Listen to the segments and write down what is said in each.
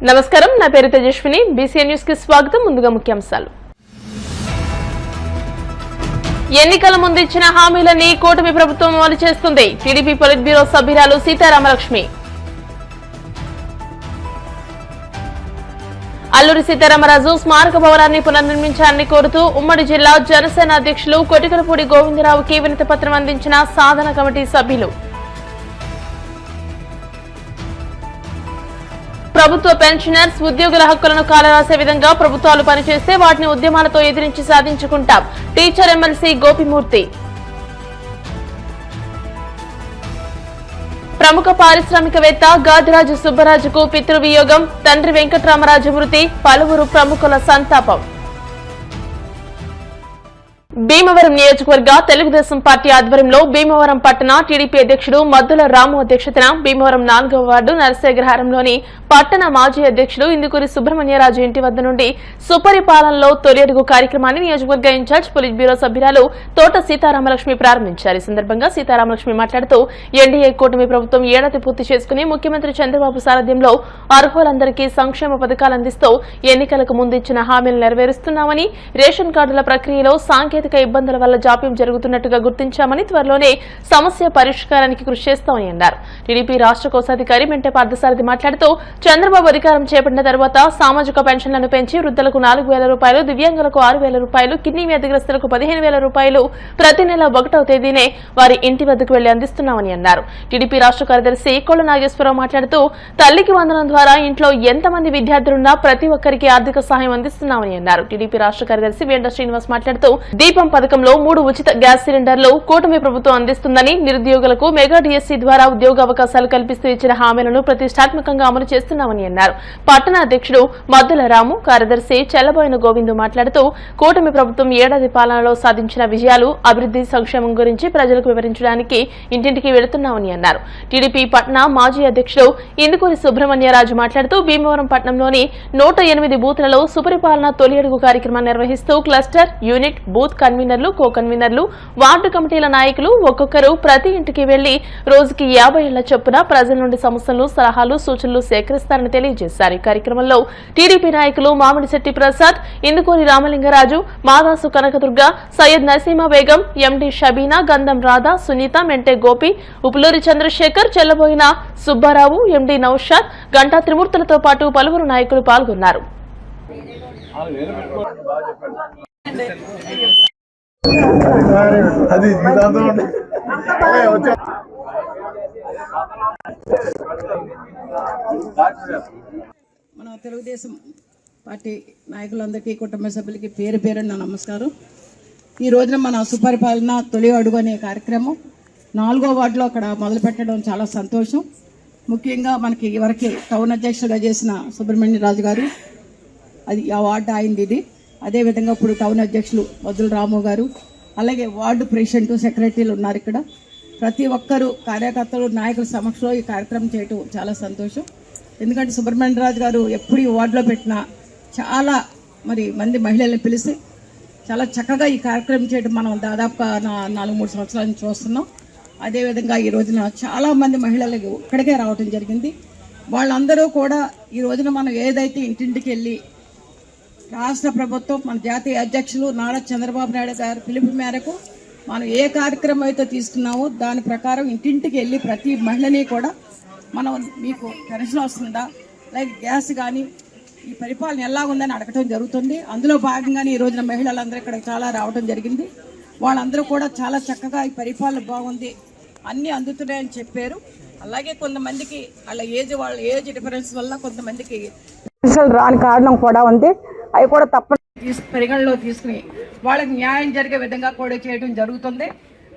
నమస్కారం, నా పేరు తేజస్విని. బీసీఎన్ న్యూస్ కి స్వాగతం. ముందుగా ముఖ్యాంశాలు. ఎన్నికల ముందు ఇచ్చిన హామీలని కూటమి ప్రభుత్వం అమలు చేస్తుంది. టీడీపీ పొలిట్ బ్యూరో సభ్యురాలు సీతారామలక్ష్మి. అల్లూరి సీతారామరాజు స్మారక భవనాన్ని పునర్నిర్మించాలని కోరుతూ ఉమ్మడి జిల్లా జనసేన అధ్యక్షులు కొటికలపూడి గోవిందరావుకి వినతి పత్రం అందించిన సాధన కమిటీ సభ్యులు. ప్రభుత్వ పెన్షనర్స్ ఉద్యోగుల హక్కులను కాలరాసే విధంగా ప్రభుత్వాలు పనిచేస్తే వాటిని ఉద్యమాలతో ఎదిరించి సాధించుకుంటాం. Teacher MLC Gopi Murthy. ప్రముఖ పారిశ్రామికవేత్త గాదిరాజు సుబ్బరాజుకు పితృవియోగం. తండ్రి వెంకటరామరాజు మృతి. పలువురు ప్రముఖుల సంతాపం. భీమవరం నియోజకవర్గ తెలుగుదేశం పార్టీ ఆధ్వర్యంలో భీమవరం పట్టణ టీడీపీ అధ్యక్షుడు మద్దుల రాము అధ్యక్షతన భీమవరం 4వ వార్డు నరసేగ్రహారంలోని పట్టణ మాజీ అధ్యక్షుడు ఇందుకూరి సుబ్రహ్మణ్యరాజు ఇంటి వద్ద నుండి సుపరిపాలనలో తొలి అడుగు కార్యక్రమాన్ని నియోజకవర్గ ఇన్ఛార్జ్ పొలిట్ బ్యూరో సభ్యురాలు తోట సీతారామలక్ష్మి ప్రారంభించారు. ఈ సందర్భంగా సీతారామలక్ష్మి మాట్లాడుతూ ఎన్డీఏ కూటమి ప్రభుత్వం ఏడాది పూర్తి చేసుకుని ముఖ్యమంత్రి చంద్రబాబు సారథ్యంలో అర్హులందరికీ సంక్షేమ పథకాలు అందిస్తూ ఎన్నికలకు ముందు ఇచ్చిన హామీలు నెరవేరుస్తున్నామని, రేషన్ కార్డుల ప్రక్రియలో సాంకేతిక ఇబ్బందుల వల్ల జాప్యం జరుగుతున్నట్టుగా గుర్తించామని, త్వరలోనే సమస్య పరిష్కారానికి కృషి చేస్తామని అన్నారు. టీడీపీ రాష్ట్ర కోశాధికారి మెంటే పార్థసారథి మాట్లాడుతూ చంద్రబాబు అధికారం చేపట్టిన తర్వాత సామాజిక పెన్షన్లను పెంచి వృద్ధులకు 4,000 రూపాయలు, దివ్యాంగులకు 6,000 రూపాయలు, కిడ్నీ వ్యాధిగ్రస్తులకు 15,000 రూపాయలు ప్రతి నెల 1వ తేదీనే వారి ఇంటి వద్దకు వెళ్లి అందిస్తున్నామని అన్నారు. టీడీపీ రాష్ట్ర కార్యదర్శి కోళ్ల నాగేశ్వరరావు మాట్లాడుతూ తల్లికి వందనం ద్వారా ఇంట్లో ఎంతమంది విద్యార్థులున్నా ప్రతి ఒక్కరికి ఆర్థిక సహాయం అందిస్తున్నామని అన్నారు. టీడీపీ రాష్ట్ర కార్యదర్శి వేండ శ్రీనివాస్ మాట్లాడుతూ దీపం పథకంలో 3 ఉచిత గ్యాస్ సిలిండర్లు కూటమి ప్రభుత్వం అందిస్తుందని, నిరుద్యోగులకు మెగా డిఎస్సీ ద్వారా ఉద్యోగ అవకాశాలు కల్పిస్తూ ఇచ్చిన హామీలను ప్రతిష్టాత్మకంగా అమలు చేస్తున్నామని అన్నారు. పట్టణ అధ్యక్షుడు మద్దుల రాము, కార్యదర్శి చెల్లబోయిన గోవిందు మాట్లాడుతూ కూటమి ప్రభుత్వం ఏడాది పాలనలో సాధించిన విజయాలు, అభివృద్ధి, సంక్షేమం గురించి ప్రజలకు వివరించడానికి ఇంటింటికి వెళుతున్నామని అన్నారు. టీడీపీ పట్టణ మాజీ అధ్యక్షుడు ఇందుకూరి సుబ్రహ్మణ్యరాజు మాట్లాడుతూ భీమవరం పట్టణంలోని 108 బూత్లలో సుపరిపాలన తొలి అడుగు కార్యక్రమాన్ని నిర్వహిస్తూ క్లస్టర్, యూనిట్, బూత్ కన్వీనర్లు, కో కన్వీనర్లు, వార్డు కమిటీల నాయకులు ఒక్కొక్కరు ప్రతి ఇంటికి వెళ్లి రోజుకి 50 ఏళ్ల చొప్పున ప్రజల నుండి సమస్యలు, సలహాలు, సూచనలు సేకరిస్తారని తెలియజేశారు. ఈ కార్యక్రమంలో టీడీపీ నాయకులు మామిడిశెట్టి ప్రసాద్, ఇందుకూరి రామలింగరాజు, మాదాసు కనకదుర్గ, సయ్యద్ నసీమా బేగం, ఎండి షబీనా, గంధం రాధా, సునీత, మెంటే గోపి, ఉపులూరి చంద్రశేఖర్, చెల్లబోయిన సుబ్బారావు, ఎండి నౌషాద్, గంటా త్రిమూర్తులతో పాటు పలువురు నాయకులు పాల్గొన్నారు. మన తెలుగుదేశం పార్టీ నాయకులందరికీ, కుటుంబ సభ్యులకి పేరు పేరున నమస్కారం. ఈ రోజున మన సుపరిపాలన తొలి అడుగు అనే కార్యక్రమం 4వ వార్డులో అక్కడ మొదలు పెట్టడం చాలా సంతోషం. ముఖ్యంగా మనకి ఇవరికి టౌన్ అధ్యక్షులుగా చేసిన సుబ్రహ్మణ్యరాజు గారు, అది ఆ వార్డు అయింది ఇది. అదేవిధంగా ఇప్పుడు టౌన్ అధ్యక్షులు మద్దుల రాము గారు, అలాగే వార్డు ప్రెసిడెంట్, సెక్రటరీలు ఉన్నారు ఇక్కడ. ప్రతి ఒక్కరూ కార్యకర్తలు, నాయకుల సమక్షంలో ఈ కార్యక్రమం చేయటం చాలా సంతోషం. ఎందుకంటే సుబ్రహ్మణ్యరాజు గారు ఎప్పుడు ఈ వార్డులో పెట్టినా చాలా మంది మహిళల్ని పిలిచి చాలా చక్కగా ఈ కార్యక్రమం చేయడం మనం దాదాపుగా 4-3 సంవత్సరాల నుంచి చూస్తున్నాం. అదేవిధంగా ఈ రోజున చాలామంది మహిళలకు ఇక్కడికే రావడం జరిగింది. వాళ్ళందరూ కూడా ఈ రోజున మనం ఏదైతే ఇంటింటికి వెళ్ళి రాష్ట్ర ప్రభుత్వం, మన జాతీయ అధ్యక్షులు నారా చంద్రబాబు నాయుడు గారి పిలుపు మేరకు మనం ఏ కార్యక్రమం అయితే తీసుకున్నామో దాని ప్రకారం ఇంటింటికి వెళ్ళి ప్రతి మహిళని కూడా మనం మీకు పెన్షన్ వస్తుందా, లైక్ గ్యాస్ కానీ ఈ పరిపాలన ఎలా ఉందని అడగటం జరుగుతుంది. అందులో భాగంగానే ఈ రోజున మహిళలందరూ ఇక్కడ చాలా రావడం జరిగింది. వాళ్ళందరూ కూడా చాలా చక్కగా ఈ పరిపాలన బాగుంది, అన్నీ అందుతున్నాయని చెప్పారు. అలాగే కొంతమందికి వాళ్ళ ఏజ్ డిఫరెన్స్ వల్ల కొంతమందికి పెన్షన్ రాని కారణం కూడా ఉంది. అవి కూడా పరిగణలో తీసుకుని వాళ్ళకి న్యాయం జరిగే విధంగా కూడా చేయడం జరుగుతుంది.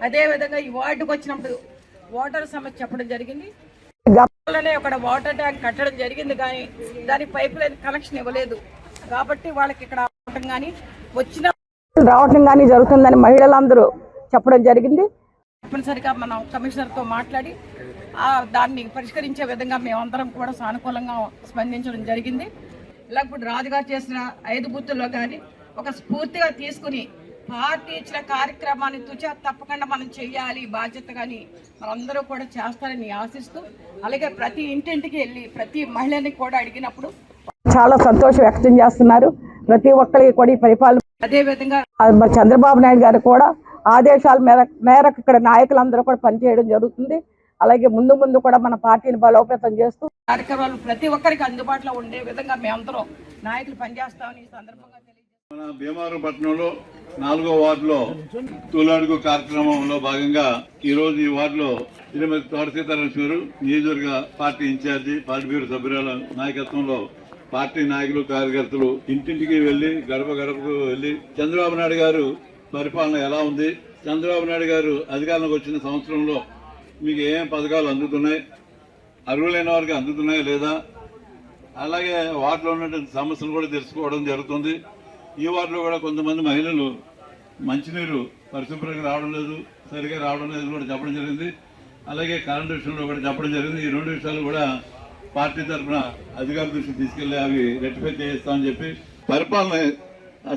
అదేవిధంగా ఈ వార్డుకు వచ్చినప్పుడు వాటర్ సమస్య చెప్పడం జరిగింది. గతంలోనే ఒక వాటర్ ట్యాంక్ కట్టడం జరిగింది, కానీ దానికి పైప్ లైన్ కనెక్షన్ ఇవ్వలేదు. కాబట్టి వాళ్ళకి ఇక్కడ రావటం కానీ జరుగుతుందని మహిళలందరూ చెప్పడం జరిగింది. తప్పనిసరిగా మనం కమిషనర్తో మాట్లాడి దాన్ని పరిష్కరించే విధంగా మేమందరం కూడా సానుకూలంగా స్పందించడం జరిగింది. ఇలా ఇప్పుడు రాజుగారు చేసిన 5 బూతుల్లో కానీ ఒక స్ఫూర్తిగా తీసుకుని పార్టీ ఇచ్చిన కార్యక్రమాన్ని తుచా తప్పకుండా మనం చేయాలి బాధ్యత కానీ మనందరూ కూడా చేస్తారని ఆశిస్తూ, అలాగే ప్రతి ఇంటింటికి వెళ్ళి ప్రతి మహిళని కూడా అడిగినప్పుడు చాలా సంతోషం వ్యక్తం చేస్తున్నారు. ప్రతి ఒక్కరికి కూడా ఈ పరిపాలన అదేవిధంగా మరి చంద్రబాబు నాయుడు గారు కూడా ఆదేశాల మేరకు ఇక్కడ నాయకులందరూ కూడా పనిచేయడం జరుగుతుంది. అలాగే ముందు ముందు కూడా మన పార్టీని బలోపేతం చేస్తూ కార్యక్రమాలు ప్రతి ఒక్కరికి అందుబాటులో ఉండే విధంగా మేమందరం నాయకులు పనిచేస్తామని ఈ సందర్భంగా తెలియజేస్తాం. మన భీమవరం పట్టణంలో 4వ వార్డులో తొలడుగు కార్యక్రమంలో భాగంగా ఈ రోజు ఈ వార్డులో శ్రీమతి తోట సీతారామేశ్వర నియోజకవర్గ పార్టీ ఇన్ఛార్జి పార్టీ బ్యూరో సభ్యురాల నాయకత్వంలో పార్టీ నాయకులు కార్యకర్తలు ఇంటింటికి వెళ్లి గడప గడపకు వెళ్లి చంద్రబాబు నాయుడు గారు పరిపాలన ఎలా ఉంది, చంద్రబాబు నాయుడు గారు అధికారంలోకి వచ్చిన సంవత్సరంలో మీకు ఏం పథకాలు అందుతున్నాయి, అర్హులైన వారికి అందుతున్నాయా లేదా, అలాగే వార్డులో ఉన్నటువంటి సమస్యలు కూడా తెలుసుకోవడం జరుగుతుంది. ఈ వార్డులో కూడా కొంతమంది మహిళలు మంచినీరు పరిశుభ్రంగా రావడం లేదు, సరిగా రావడం లేదు కూడా చెప్పడం జరిగింది. అలాగే కరెంటు విషయంలో కూడా చెప్పడం జరిగింది. ఈ 2 విషయాలు కూడా పార్టీ తరఫున అధికారుల దృష్టికి తీసుకెళ్లి అవి రెక్టిఫై చేస్తామని చెప్పి, పరిపాలన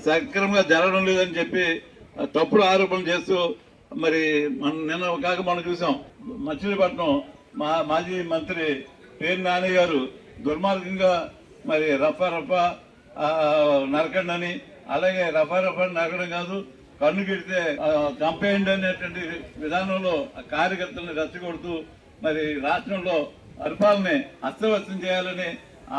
సక్రమంగా జరగడం లేదని చెప్పి తప్పుడు ఆరోపణలు చేస్తూ మరి నిన్న కాక మనం చూసాం మచిలీపట్నం మాజీ మంత్రి పేరు నాని గారు దుర్మార్గంగా మరి రఫా నరకండి అని, అలాగే రఫా నరకడం కాదు కన్ను గిడితే చంపేయండి అనేటువంటి విధానంలో కార్యకర్తలను రెచ్చగొడుతూ మరి రాష్ట్రంలో పరిపాలన అస్తవ్యస్తం చేయాలని,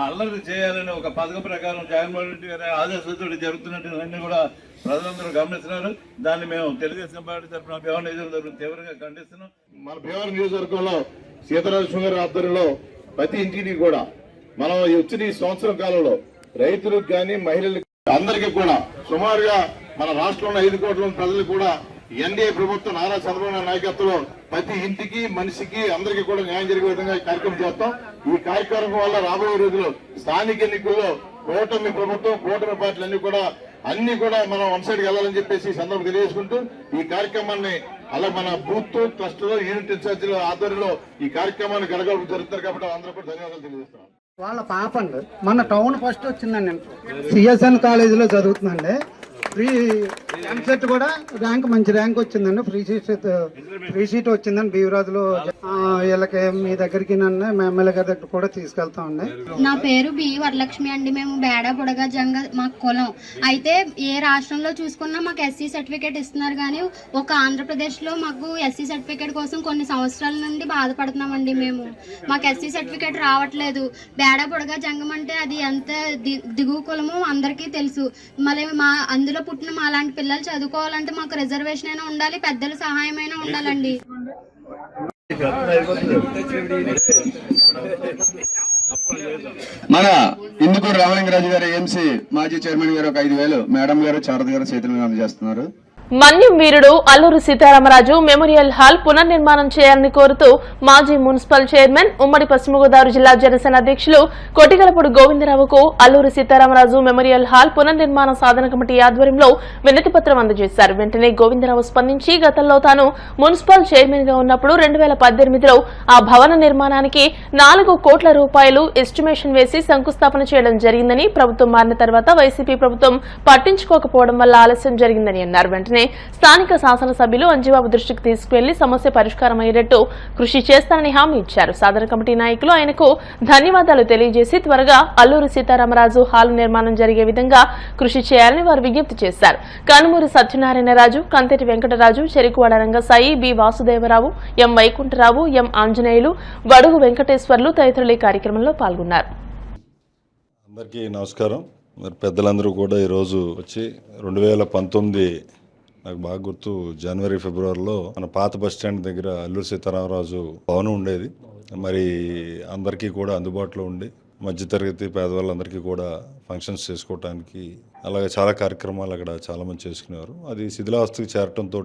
అల్లరి చేయాలని ఒక పథకం ప్రకారం జగన్మోహన్ రెడ్డి గారి ఆదేశాలతో జరుగుతున్నటువంటి కూడా ప్రజలందరూ గమనిస్తున్నారు. దాన్ని మేము తెలుగుదేశం పార్టీ తరఫున భీమవరం నియోజకవర్గం తీవ్రంగా ఖండిస్తున్నాం. మన భీమవరం నియోజకవర్గంలో సీతారామేశ్వర గారి ఆధ్వర్యంలో ప్రతి ఇంటికి కూడా మనం వచ్చిన ఈ సంవత్సరం కాలంలో రైతులకు కానీ మహిళలకు అందరికీ కూడా సుమారుగా మన రాష్ట్రంలో 5 కోట్ల ప్రజలకు కూడా ఎన్డీఏ ప్రభుత్వం నారా చంద్రబాబు నాయుడు నాయకత్వంలో ప్రతి ఇంటికి మనిషికి అందరికీ కూడా న్యాయం జరిగే విధంగా ఈ కార్యక్రమం చేస్తాం. ఈ కార్యక్రమం వల్ల రాబోయే రోజుల్లో స్థానిక ఎన్నికల్లో కూటమి ప్రభుత్వం కూటమి పార్టీలన్నీ కూడా మనం వన్ సైడ్కి వెళ్ళాలని చెప్పేసి ఈ సందర్భం తెలియజేసుకుంటూ ఈ కార్యక్రమాన్ని అలా మన బూత్ ట్రస్ట్ లో యూనిట్ ఇన్ఛార్జీల ఆధ్వర్యంలో ఈ కార్యక్రమాన్ని గడగలు జరుగుతారు కాబట్టి అందరూ కూడా ధన్యవాదాలు తెలియజేస్తున్నాం. వాళ్ళ పాపండి మన టౌన్ ఫస్ట్ వచ్చిందండి, సిఎస్ఎన్ కాలేజీలో చదువుతుందండి. ఫ్రీ ఎంసెట్ కూడా మంచి ర్యాంక్ వచ్చిందండి. ఫ్రీ సీట్ వచ్చిందండి బీవరాజులో. వీళ్ళకి మీ దగ్గరికి నన్ను మా ఎమ్మెల్యే గారి దగ్గర కూడా తీసుకెళ్తామండి. నా పేరు బి వరలక్ష్మి అండి. మేము బేడ బుడగ జంగ మా కులం. అయితే ఏ రాష్ట్రంలో చూసుకున్నా మాకు ఎస్సీ సర్టిఫికేట్ ఇస్తున్నారు, కానీ ఒక ఆంధ్రప్రదేశ్లో మాకు ఎస్సీ సర్టిఫికేట్ కోసం కొన్ని సంవత్సరాల నుండి బాధపడుతున్నామండి. మాకు ఎస్సీ సర్టిఫికేట్ రావట్లేదు. బేడ బుడగ జంగం అంటే అది ఎంత దిగువ కులము అందరికీ తెలుసు. మళ్ళీ అందులో పుట్టిన మా లాంటి పిల్లలు చదువుకోవాలంటే మాకు రిజర్వేషన్ అయినా ఉండాలి, పెద్దల సహాయం అయినా ఉండాలండి. మన ఇందుకూరు రామలింగరాజు గారు ఏఎంసీ మాజీ చైర్మన్ గారు ఒక 5,000 మేడం గారు శారద గారు చేతులను అందజేస్తున్నారు. మన్యం వీరుడు అల్లూరి సీతారామరాజు మెమోరియల్ హాల్ పునర్నిర్మాణం చేయాలని కోరుతూ మాజీ మున్సిపల్ చైర్మన్ ఉమ్మడి పశ్చిమ గోదావరి జిల్లా జనసేన అధ్యక్షులు కొటిగలపూడి గోవిందరావుకు అల్లూరి సీతారామరాజు మెమోరియల్ హాల్ పునర్నిర్మాణ సాధన కమిటీ ఆధ్వర్యంలో వినతిపత్రం అందజేశారు. వెంటనే గోవిందరావు స్పందించి గతంలో తాను మున్సిపల్ చైర్మన్ గా ఉన్నప్పుడు 2018లో ఆ భవన నిర్మాణానికి 4 కోట్ల రూపాయలు ఎస్టిమేషన్ వేసి శంకుస్థాపన చేయడం జరిగిందని, ప్రభుత్వం మారిన తర్వాత వైసీపీ ప్రభుత్వం పట్టించుకోకపోవడం వల్ల ఆలస్యం జరిగిందని అన్నారు. వెంటనే స్థానిక శాసనసభ్యులు అంజిబాబు దృష్టికి తీసుకువెళ్లి సమస్య పరిష్కారం అయ్యేటట్టు కృషి చేస్తానని హామీ ఇచ్చారు. సాధన కమిటీ నాయకులు ఆయనకు ధన్యవాదాలు తెలియజేసి త్వరగా అల్లూరి సీతారామరాజు హాలు నిర్మాణం జరిగే విధంగా కృషి చేయాలని వారు విజ్ఞప్తి చేశారు. కనుమూరి సత్యనారాయణరాజు, కంతెటి వెంకటరాజు, చెరుకువాడ రంగసాయి, బి వాసుదేవరావు, ఎం వైకుంఠరావు, ఎం ఆంజనేయులు, వడుగు వెంకటేశ్వర్లు తదితరులు ఈ కార్యక్రమంలో పాల్గొన్నారు. అందరికీ నమస్కారం. మరి పెద్దలందరూ కూడా ఈరోజు వచ్చి 2019 నాకు బాగా గుర్తు జనవరి ఫిబ్రవరిలో మన పాత బస్ స్టాండ్ దగ్గర అల్లూరి సీతారామరాజు భవనం ఉండేది. మరి అందరికీ కూడా అందుబాటులో ఉండి మధ్యతరగతి పేదవాళ్ళందరికీ కూడా ఫంక్షన్స్ చేసుకోవటానికి అలాగే చాలా కార్యక్రమాలు అక్కడ చాలామంది చేసుకునేవారు. అది శిథిలావస్థకి చేరటంతో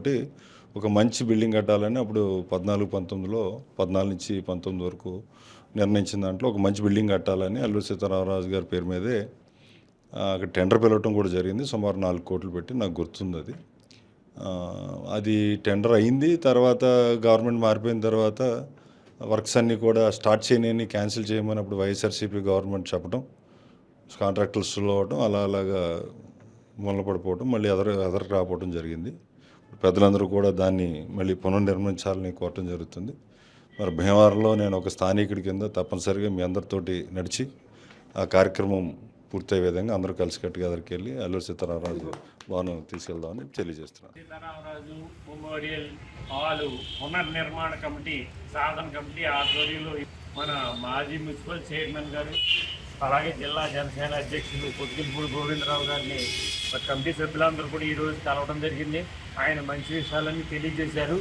ఒక మంచి బిల్డింగ్ కట్టాలని అప్పుడు 14-19లో 14 నుంచి 19 వరకు నిర్ణయించిన దాంట్లో ఒక మంచి బిల్డింగ్ కట్టాలని అల్లూరి సీతారామరాజు గారి పేరు మీదే అక్కడ టెండర్ పిలవటం కూడా జరిగింది. సుమారు 4 కోట్లు పెట్టి నాకు గుర్తుంది. అది టెండర్ అయింది. తర్వాత గవర్నమెంట్ మారిపోయిన తర్వాత వర్క్స్ అన్నీ కూడా స్టార్ట్ చేయని క్యాన్సిల్ చేయమని అప్పుడు వైఎస్ఆర్సీపీ గవర్నమెంట్ చెప్పడం, కాంట్రాక్టర్స్ అవ్వడం అలాగా మూలపడిపోవడం, మళ్ళీ ఎదరికి రాకపోవడం జరిగింది. పెద్దలందరూ కూడా దాన్ని మళ్ళీ పునర్నిర్మించాలని కోరటం జరుగుతుంది. మరి భీమవరంలో నేను ఒక స్థానికుడి కింద తప్పనిసరిగా మీ అందరితోటి నడిచి ఆ కార్యక్రమం పూర్తయ్యే విధంగా అందరూ కలిసికట్టుగా దగ్గరికి వెళ్ళి అల్లూరి సీతారామరాజు భవన్ తీసుకెళ్దామని తెలియజేస్తున్నాను. సీతారామరాజు మెమోరియల్ హాల్ పునర్నిర్మాణ కమిటీ సాధన కమిటీ ఆధ్వర్యంలో మన మాజీ మున్సిపల్ చైర్మన్ గారు అలాగే జిల్లా జనసేన అధ్యక్షులు పొద్దుపూడి గోవిందరావు గారిని కమిటీ సభ్యులందరూ కూడా ఈరోజు కలవడం జరిగింది. ఆయన మంచి విషయాలన్నీ తెలియజేశారు.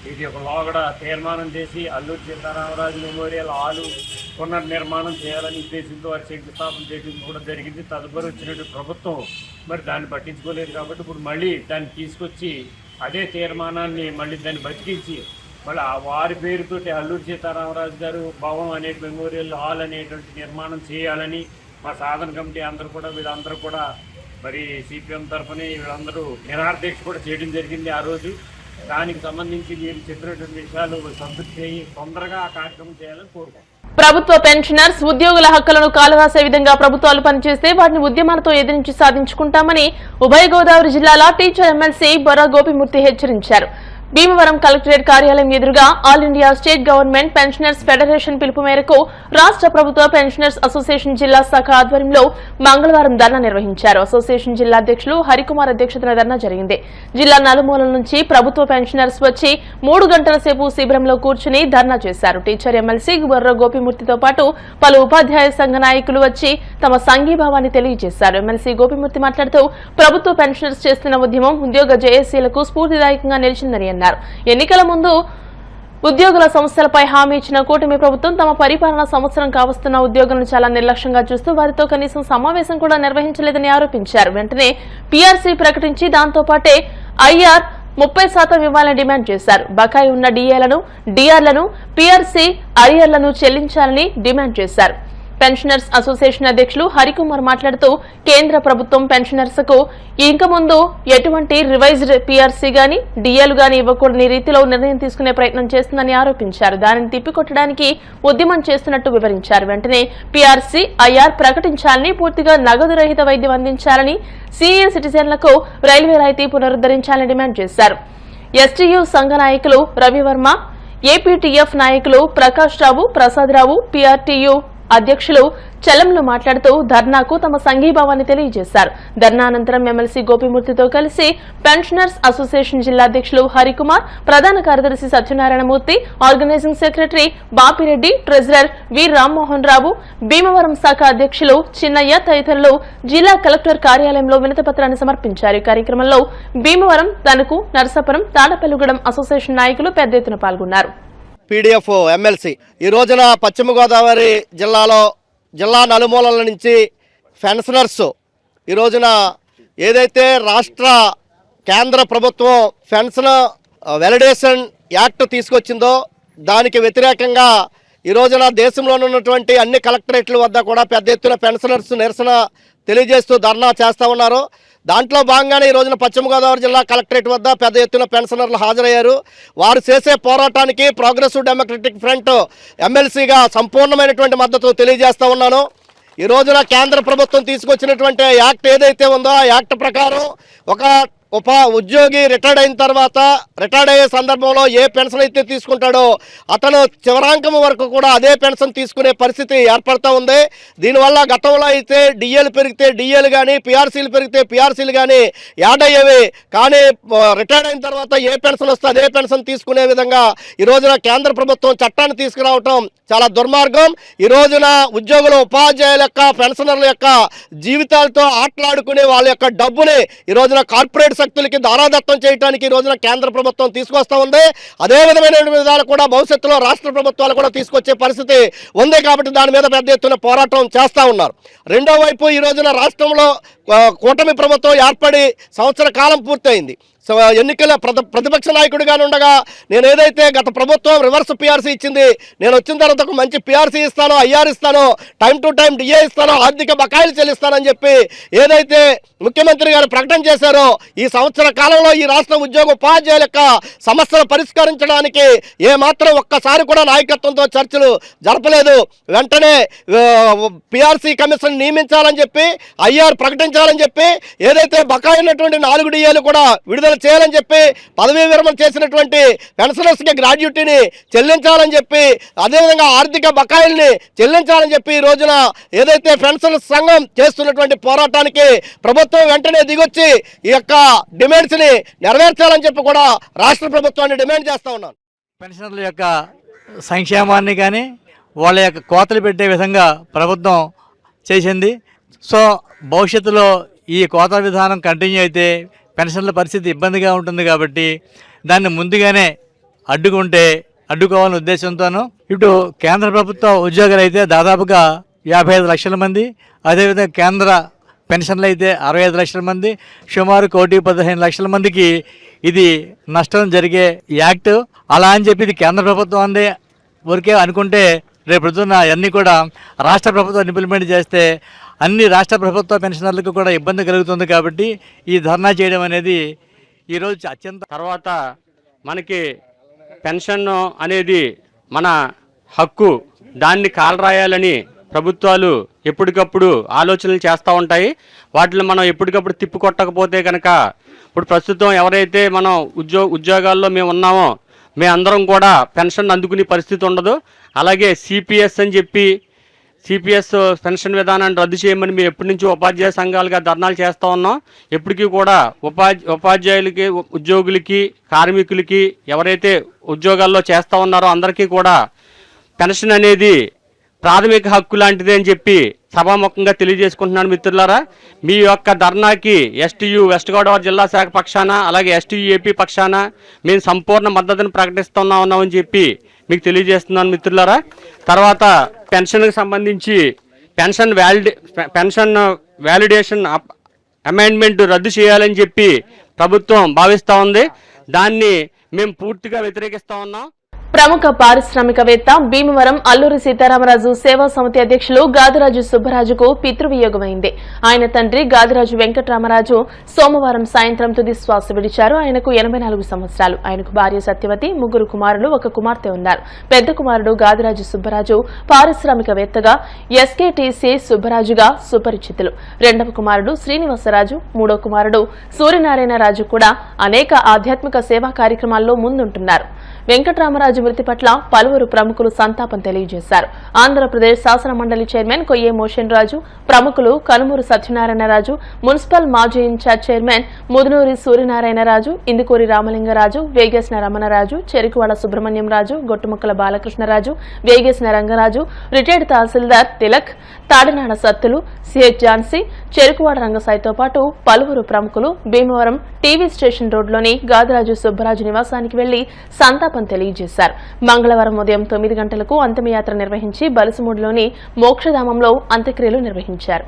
ఇది ఒక లోగడ తీర్మానం చేసి అల్లూరి సీతారామరాజు మెమోరియల్ హాలు పునర్నిర్మాణం చేయాలని ఉద్దేశంతో వారి శంకుస్థాపన చేయడం కూడా జరిగింది. తదుపరి వచ్చినటువంటి ప్రభుత్వం మరి దాన్ని పట్టించుకోలేదు కాబట్టి ఇప్పుడు మళ్ళీ దాన్ని తీసుకొచ్చి అదే తీర్మానాన్ని మళ్ళీ దాన్ని బతికించి మళ్ళీ వారి పేరుతోటి అల్లూరి సీతారామరాజు గారు భవన్ అనే మెమోరియల్ హాల్ అనేటువంటి నిర్మాణం చేయాలని మా సాధన కమిటీ అందరూ కూడా వీళ్ళందరూ కూడా మరి సిపిఎం తరఫున వీళ్ళందరూ నిరాదీక్ష కూడా చేయడం జరిగింది. ఆ రోజు దానికి సంబంధించి మీరు చెప్పినటువంటి విషయాలు సంతృప్తి అయ్యి తొందరగా ఆ కార్యక్రమం చేయాలని కోరుకుంటున్నాం. ప్రభుత్వ పెన్షనర్స్ ఉద్యోగుల హక్కులను కాలరాసే విధంగా ప్రభుత్వాలు పనిచేస్తే వాటిని ఉద్యమాలతో ఎదిరించి సాధించుకుంటామని ఉభయ గోదావరి జిల్లాల టీచర్ ఎమ్మెల్సీ బొర్రా గోపిమూర్తి హెచ్చరించారు. భీమవరం కలెక్టరేట్ కార్యాలయం ఎదురుగా all India state government pensioners federation పిలుపు మేరకు రాష్ట్ర ప్రభుత్వ పెన్షనర్స్ అసోసియేషన్ జిల్లా శాఖ ఆధ్వర్యంలో మంగళవారం ధర్నా నిర్వహించారు. అసోసియేషన్ జిల్లా అధ్యక్షులు హరికుమార్ అధ్యక్షతన ధర్నా జరిగింది. జిల్లా నలుమూలల నుంచి ప్రభుత్వ పెన్షనర్స్ వచ్చి 3 గంటల సేపు శిబిరంలో కూర్చుని ధర్నా చేశారు. టీచర్ ఎమ్మెల్సీ బొర్రా గోపిమూర్తితో పాటు పలు ఉపాధ్యాయ సంఘ నాయకులు వచ్చి తమ సంఘీభావాన్ని తెలియజేశారు. ఎమ్మెల్సీ గోపిమూర్తి మాట్లాడుతూ ప్రభుత్వ పెన్షనర్స్ చేస్తున్న ఉద్యమం ఉద్యోగ జేఏసీలకు స్ఫూర్తిదాయకంగా నిలిచిందని అన్నారు. ఎన్నికల ముందు ఉద్యోగుల సమస్యలపై హామీ ఇచ్చిన కూటమి ప్రభుత్వం తమ పరిపాలన సంవత్సరం కావస్తున్న ఉద్యోగులను చాలా నిర్లక్ష్యంగా చూస్తూ వారితో కనీసం సమావేశం కూడా నిర్వహించలేదని ఆరోపించారు. వెంటనే పీఆర్సీ ప్రకటించి దాంతో పాటే ఐఆర్ 30% ఇవ్వాలని డిమాండ్ చేశారు. బకాయి ఉన్న డీఏలను, డీఆర్లను, పీఆర్సీ అరియర్లను చెల్లించాలని డిమాండ్ చేశారు. పెన్షనర్స్ అసోసియేషన్ అధ్యక్షులు హరికుమార్ మాట్లాడుతూ కేంద్ర ప్రభుత్వం పెన్షనర్స్ కు ఇంక ముందు ఎటువంటి రివైజ్డ్ పీఆర్సీ గాని డీఏలు గాని ఇవ్వకూడని రీతిలో నిర్ణయం తీసుకునే ప్రయత్నం చేస్తుందని ఆరోపించారు. దానిని తిప్పికొట్టడానికి ఉద్యమం చేస్తున్నట్టు వివరించారు. వెంటనే పీఆర్సీ ఐఆర్ ప్రకటించాలని, పూర్తిగా నగదు రహిత వైద్యం అందించాలని, సీనియర్ సిటిజన్లకు రైల్వే రాయితీ పునరుద్దరించాలని డిమాండ్ చేశారు. ఎస్టీయూ సంఘ నాయకులు రవివర్మ, ఏపీటీఎఫ్ నాయకులు ప్రకాష్ రావు, ప్రసాదరావు, పీఆర్టీయూ అధ్యక్షులు చలంలు మాట్లాడుతూ ధర్నాకు తమ సంఘీభావాన్ని తెలియజేశారు. ధర్నా అనంతరం ఎమ్మెల్సీ గోపిమూర్తితో కలిసి పెన్షనర్స్ అసోసియేషన్ జిల్లా అధ్యక్షులు హరికుమార్, ప్రధాన కార్యదర్శి Satyanarayanamurthy, organising secretary Bapireddy, treasurer V Rammohan Rao, Bhimavaram శాఖ అధ్యక్షులు చిన్నయ్య తదితరులు జిల్లా కలెక్టర్ కార్యాలయంలో వినతిపత్రాన్ని సమర్పించారు. ఈ కార్యక్రమంలో భీమవరం, తణుకు, నరసాపురం, తాడపల్లిగూడెం అసోసియేషన్ నాయకులు పెద్ద ఎత్తున పాల్గొన్నారు. పీడీఎఫ్ ఎమ్మెల్సీ ఈ రోజున పశ్చిమ గోదావరి జిల్లాలో జిల్లా నలుమూలల నుంచి పెన్షనర్స్ ఈ రోజున ఏదైతే రాష్ట్ర కేంద్ర ప్రభుత్వం పెన్షన్ వెలిడేషన్ యాక్ట్ తీసుకొచ్చిందో దానికి వ్యతిరేకంగా ఈ రోజున దేశంలో ఉన్నటువంటి అన్ని కలెక్టరేట్ల వద్ద కూడా పెద్ద ఎత్తున పెన్షనర్స్ నిరసన తెలియజేస్తూ ధర్నా చేస్తూ ఉన్నారు. దాంట్లో భాగంగానే ఈ రోజున పశ్చిమ గోదావరి జిల్లా కలెక్టరేట్ వద్ద పెద్ద ఎత్తున పెన్షనర్లు హాజరయ్యారు. వారు చేసే పోరాటానికి ప్రోగ్రెసివ్ డెమోక్రటిక్ ఫ్రంట్ ఎమ్మెల్సీగా సంపూర్ణమైనటువంటి మద్దతు తెలియజేస్తా ఉన్నాను. ఈ రోజున కేంద్ర ప్రభుత్వం తీసుకొచ్చినటువంటి యాక్ట్ ఏదైతే ఉందో ఆ యాక్ట్ ప్రకారం ఒక ఉద్యోగి రిటైర్డ్ అయిన తర్వాత రిటైర్డ్ అయ్యే సందర్భంలో ఏ పెన్షన్ అయితే తీసుకుంటాడో అతను చివరాంకం వరకు కూడా అదే పెన్షన్ తీసుకునే పరిస్థితి ఏర్పడుతూ ఉంది. దీనివల్ల గతంలో అయితే డిఏలు పెరిగితే డిఏలు కానీ పీఆర్సీలు పెరిగితే పీఆర్సీలు కానీ యాడ్ అయ్యేవి. కానీ రిటైర్డ్ అయిన తర్వాత ఏ పెన్షన్ వస్తే అదే పెన్షన్ తీసుకునే విధంగా ఈ రోజున కేంద్ర ప్రభుత్వం చట్టాన్ని తీసుకురావటం చాలా దుర్మార్గం. ఈ రోజున ఉద్యోగుల, ఉపాధ్యాయుల యొక్క, పెన్షనర్ల యొక్క జీవితాలతో ఆటలాడుకునే వాళ్ళ యొక్క డబ్బుని ఈ రోజున కార్పొరేట్ శక్తులకి దారాదత్తం చేయడానికి ఈ రోజున కేంద్ర ప్రభుత్వం తీసుకొస్తా ఉంది. అదే విధమైన విధాలు కూడా భవిష్యత్తులో రాష్ట్ర ప్రభుత్వాలు కూడా తీసుకొచ్చే పరిస్థితి ఉంది. కాబట్టి దాని మీద పెద్ద ఎత్తున పోరాటం చేస్తూ ఉన్నారు. రెండో వైపు ఈ రోజున రాష్ట్రంలో కూటమి ప్రభుత్వం ఏర్పడి సంవత్సర కాలం పూర్తయింది. ఎన్నికల ప్రతిపక్ష నాయకుడిగా ఉండగా నేను ఏదైతే గత ప్రభుత్వం రివర్స్ పీఆర్సీ ఇచ్చింది, నేను వచ్చిన తర్వాత ఒక మంచి పీఆర్సీ ఇస్తాను, ఐఆర్ ఇస్తాను, టైం టు టైం డిఏ ఇస్తాను, ఆర్థిక బకాయిలు చెల్లిస్తానని చెప్పి ఏదైతే ముఖ్యమంత్రి గారు ప్రకటన చేశారో ఈ సంవత్సర కాలంలో ఈ రాష్ట్ర ఉద్యోగ ఉపాధ్యాయుల యొక్క సమస్యలు పరిష్కరించడానికి ఏమాత్రం ఒక్కసారి కూడా నాయకత్వంతో చర్చలు జరపలేదు. వెంటనే పీఆర్సీ కమిషన్ నియమించాలని చెప్పి, ఐఆర్ ప్రకటించాలని చెప్పి, ఏదైతే బకాయి ఉన్నటువంటి 4 డిఏలు కూడా విడుదల చేయాలని చెప్పి పదవీ విరమణ చేసినటువంటి పెన్షనర్స్కి గ్రాడ్యుటీని చెల్లించాలని చెప్పి, అదేవిధంగా ఆర్థిక బకాయిల్ని చెల్లించాలని చెప్పి ఈ రోజున ఏదైతే పెన్షనర్స్ సంఘం చేస్తున్నటువంటి పోరాటానికి ప్రభుత్వం వెంటనే దిగొచ్చి ఈ యొక్క డిమాండ్స్ని నెరవేర్చాలని చెప్పి కూడా రాష్ట్ర ప్రభుత్వాన్ని డిమాండ్ చేస్తూ ఉన్నాను. పెన్షనర్ల యొక్క సంక్షేమాన్ని కానీ వాళ్ళ యొక్క కోతలు పెట్టే విధంగా ప్రభుత్వం చేసింది. సో భవిష్యత్తులో ఈ కోత విధానం కంటిన్యూ అయితే పెన్షన్ల పరిస్థితి ఇబ్బందిగా ఉంటుంది కాబట్టి దాన్ని ముందుగానే అడ్డుకోవాలనే ఉద్దేశంతోనూ ఇటు కేంద్ర ప్రభుత్వ ఉద్యోగులు అయితే దాదాపుగా 55 లక్షల మంది, అదేవిధంగా కేంద్ర పెన్షన్లు అయితే 65 లక్షల మంది, సుమారు 1,15 లక్షల మందికి ఇది నష్టం జరిగే యాక్ట్. అలా అని చెప్పి ఇది కేంద్ర ప్రభుత్వం అందే వరకే అనుకుంటే రేపు పొద్దున్న అన్నీ కూడా రాష్ట్ర ప్రభుత్వం ఇంప్లిమెంట్ చేస్తే అన్ని రాష్ట్ర ప్రభుత్వ పెన్షనర్లకు కూడా ఇబ్బంది కలుగుతుంది. కాబట్టి ఈ ధర్నా చేయడం అనేది ఈరోజు అత్యంత తర్వాత మనకి పెన్షన్ అనేది మన హక్కు, దాన్ని కాలరాయాలని ప్రభుత్వాలు ఎప్పటికప్పుడు ఆలోచనలు చేస్తూ ఉంటాయి. వాటిని మనం ఎప్పటికప్పుడు తిప్పికొట్టకపోతే కనుక ఇప్పుడు ప్రస్తుతం ఎవరైతే మనం ఉద్యోగాల్లో మేము ఉన్నామో మేమందరం కూడా పెన్షన్ అందుకునే పరిస్థితి ఉండదు. అలాగే సిపిఎస్ అని చెప్పి సిపిఎస్ పెన్షన్ విధానాన్ని రద్దు చేయమని మేము ఎప్పటి నుంచి ఉపాధ్యాయ సంఘాలుగా ధర్నాలు చేస్తూ ఉన్నాం. ఎప్పటికీ కూడా ఉపాధ్యాయులకి, ఉద్యోగులకి, కార్మికులకి ఎవరైతే ఉద్యోగాల్లో చేస్తూ ఉన్నారో అందరికీ కూడా పెన్షన్ అనేది ప్రాథమిక హక్కు లాంటిది అని చెప్పి సభాముఖంగా తెలియజేసుకుంటున్నాను. మిత్రులారా, మీ యొక్క ధర్నాకి ఎస్టీయు వెస్ట్ గోదావరి జిల్లా శాఖ పక్షాన అలాగే ఎస్టీయు ఏపీ పక్షాన మేము సంపూర్ణ మద్దతును ప్రకటిస్తున్నామని చెప్పి మీకు తెలియజేస్తున్నాను మిత్రులారా. తర్వాత పెన్షన్కి సంబంధించి పెన్షన్ వ్యాలిడేషన్ అమెండ్మెంట్ రద్దు చేయాలని చెప్పి ప్రభుత్వం భావిస్తూ ఉంది. దాన్ని మేము పూర్తిగా వ్యతిరేకిస్తూ ఉన్నాం. ప్రముఖ పారిశ్రామికవేత్త భీమవరం అల్లూరి సీతారామరాజు సేవా సమితి అధ్యక్షులు గాదిరాజు సుబ్బరాజుకు పితృవియోగమైంది. ఆయన తండ్రి గాదిరాజు వెంకటరామరాజు సోమవారం సాయంత్రం తుది శ్వాస విడిచారు. ఆయనకు 84 సంవత్సరాలు. ఆయనకు భార్య సత్యవతి, 3 కుమారులు, 1 కుమార్తె ఉన్నారు. పెద్ద కుమారుడు గాదిరాజు సుబ్బరాజు పారిశ్రామికవేత్తగా, ఎస్కేటీసీ సుబ్బరాజుగా సుపరిచితులు. రెండవ కుమారుడు శ్రీనివాసరాజు, 3వ కుమారుడు సూర్యనారాయణరాజు కూడా అనేక ఆధ్యాత్మిక సేవా కార్యక్రమాల్లో ముందుంటున్నారు. వెంకటరామరాజు మృతి పట్ల పలువురు ప్రముఖులు సంతాపం తెలియజేశారు. ఆంధ్రప్రదేశ్ శాసన మండలి చైర్మన్ కొయ్యే మోషన్ రాజు, ప్రముఖులు కనుమూరు సత్యనారాయణరాజు, మున్సిపల్ మాజీ ఇన్ఛార్జ్ చైర్మన్ ముదునూరి సూర్యనారాయణరాజు, ఇందుకూరి రామలింగరాజు, వేగేసిన రమణరాజు, చెరుకువాడ సుబ్రహ్మణ్యం రాజు, గొట్టుముక్కల బాలకృష్ణరాజు, వేగేసిన రంగరాజు, రిటైర్డ్ తహసీల్దార్ తిలక్, తాడినాడ సత్తులు, సిహెచ్ ఝాన్సీ, చెరుకువాడ రంగసాయితో పాటు పలువురు ప్రముఖులు భీమవరం టీవీ స్టేషన్ రోడ్లోని గాదిరాజు సుబ్బరాజు నివాసానికి వెళ్లి సంతాపం తెలియజేశారు. మంగళవారం ఉదయం 9 గంటలకు అంతిమయాత్ర నిర్వహించి బలసుమూడులోని మోక్షధామంలో అంత్యక్రియలు నిర్వహించారు.